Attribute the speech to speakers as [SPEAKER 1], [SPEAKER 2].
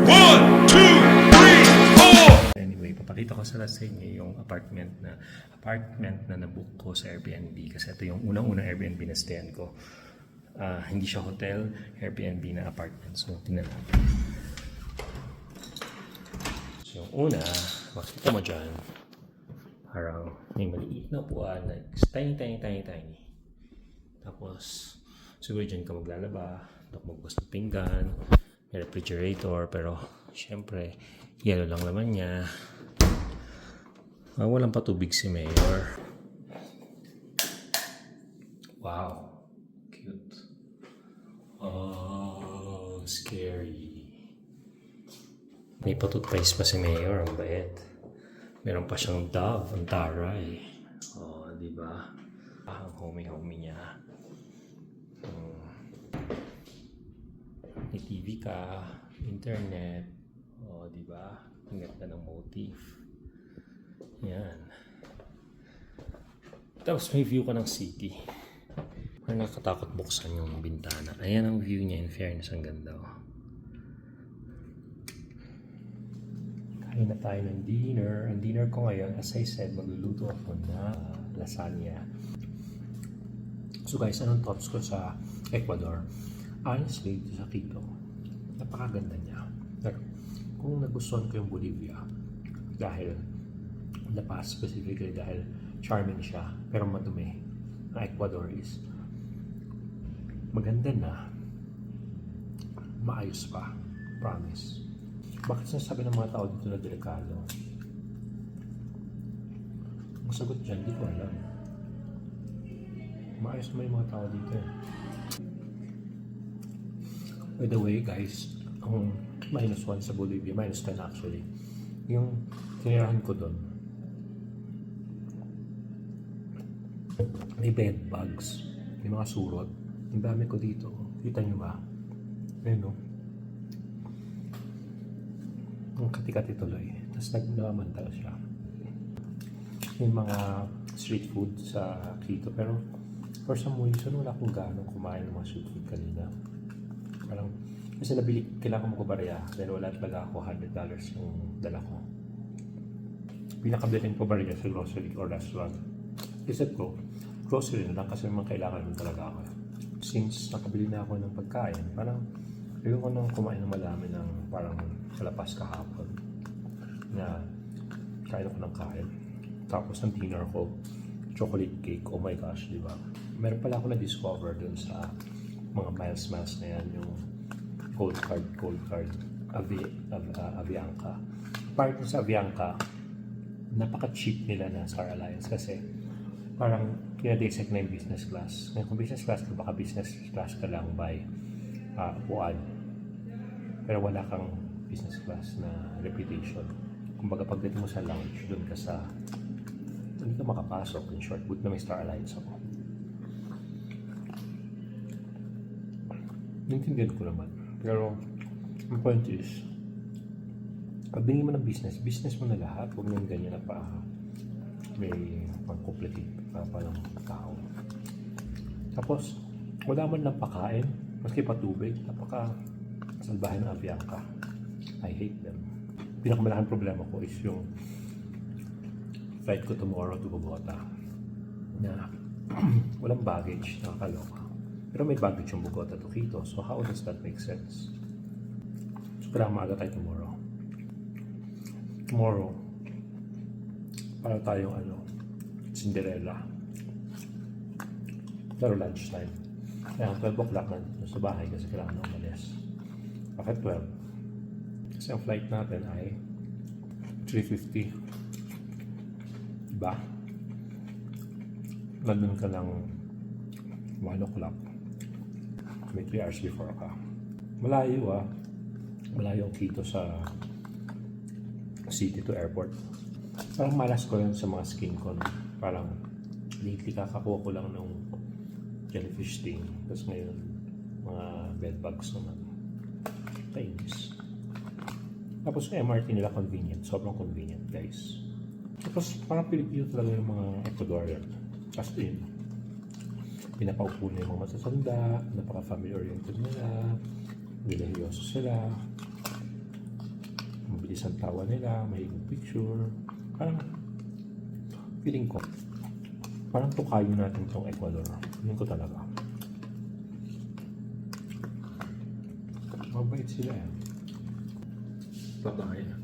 [SPEAKER 1] 1, 2, 3, 4.
[SPEAKER 2] Anyway, papakita ko sa inyo yung apartment na nabook ko sa Airbnb kasi ito yung unang-unang Airbnb na stayan ko. Hindi siya hotel, Airbnb na apartment. So, tingnan natin. So, yung una, makikita mo dyan, parang may maliit na upuan, like tiny. Tapos, siguro dyan ka maglalaba, magbukas ng pinggan, may refrigerator, pero syempre, yellow lang naman niya. Walang patubig si Mayor. Wow. Cute. Oh, scary. May patutpaste pa si Mayor. Ang bait. Meron pa siyang Dove. Ang taray. Oh, di ba? Ang homey niya. May TV ka. Internet. Oh, di ba? Ang ganda ng motif. Yan. Tapos may view ka ng city. Parang nakatakot buksan yung bintana. Ayan ang view niya. In fairness, ang ganda. Oh. Kain na tayo ng dinner. Ang dinner ko ngayon, as I said, magluluto ako na lasagna. So guys, anong thoughts ko sa Ecuador? Honestly, sa Quito, napakaganda niya. Pero kung nagustuhan ko yung Bolivia, dahil the past specifically dahil charming siya, pero madumi. Ang Ecuador is maganda na, maayos pa. Promise. Bakit sinasabi ng mga tao dito na delikado? Ang sagot dyan, di ko alam. Maayos naman yung mga tao dito. By the way, guys, ang -1 sa Bolivia, -10 actually, yung tinirahan ko doon, may bed bugs, may mga surot. Ang dami ko dito. Kita nyo ba? Ayun, no? Ang kati-kati tuloy. Tapos nagmamantala siya. May mga street food sa Quito, pero for some reason, wala akong gano'ng kumain ng mga street food kanina. Parang, kasi kailangan ko barya, pero wala talaga ako $100 yung dala ko. Pinakabiling ko barya sa grocery or restaurant. Isip ko, grocery na lang kasi mga kailangan mo talaga ako. Since nakabili na ako ng pagkain, parang ayoko nang kumain ng madami ng parang kalapas kahapon na kain ako ng kain. Tapos ang dinner ko, chocolate cake. Oh my gosh, di ba? Meron pala ako na-discover dun sa mga miles na yan, yung gold card, Avianca. Part sa Avianca, napaka-cheap nila na Star Alliance kasi parang kinadesek na yung business class. Ngayon kung business class ka, baka business class ka lang by upuan. Pero wala kang business class na reputation. Kumbaga pagdating mo sa lounge, doon ka sa hindi ka makapasok. In short, buti na may Star Alliance ako. Naintindihan ko naman. Pero ang point is, pag binili mo ng business mo na lahat. Huwag nang ganyan na pa may pang-complicate pa ng tao. Tapos, wala man lang pakain, maski patubig, napaka-salbahin ng Avianca. I hate them. Pinakamalaking problema ko is yung flight ko tomorrow to Bogota na walang baggage, nakakaloka. Pero may baggage yung Bogota to Quito, so how does that make sense? So, kailangan maaga tayo tomorrow para tayong Cinderella. Pero lunchtime. Kaya 12 o'clock na sa bahay kasi kailangan na umalis. Bakit 12? Kasi ang flight natin ay 3:50. Diba? Nandun ka ng 1 o'clock. May 3 hours before ka. Malayo Malayo ang Quito sa city to airport. Parang malas ko yun sa mga skin ko. Parang lately kakakuha ko lang ng jellyfish sting. Tapos ngayon, mga bed bugs naman. Kainis. Tapos MRT nila convenient. Sobrang convenient, guys. Tapos parang Pilipino talaga yung mga Ecuadorian. As in, pinapaupo na yung mga masasanda, napaka-family oriented nila, nilahiyoso sila. mabilis ang tawa nila, mahigong picture. Parang, feeling ko, parang tukayo natin itong Ecuador. Feeling ko talaga. Mabait sila eh. Tatangay na.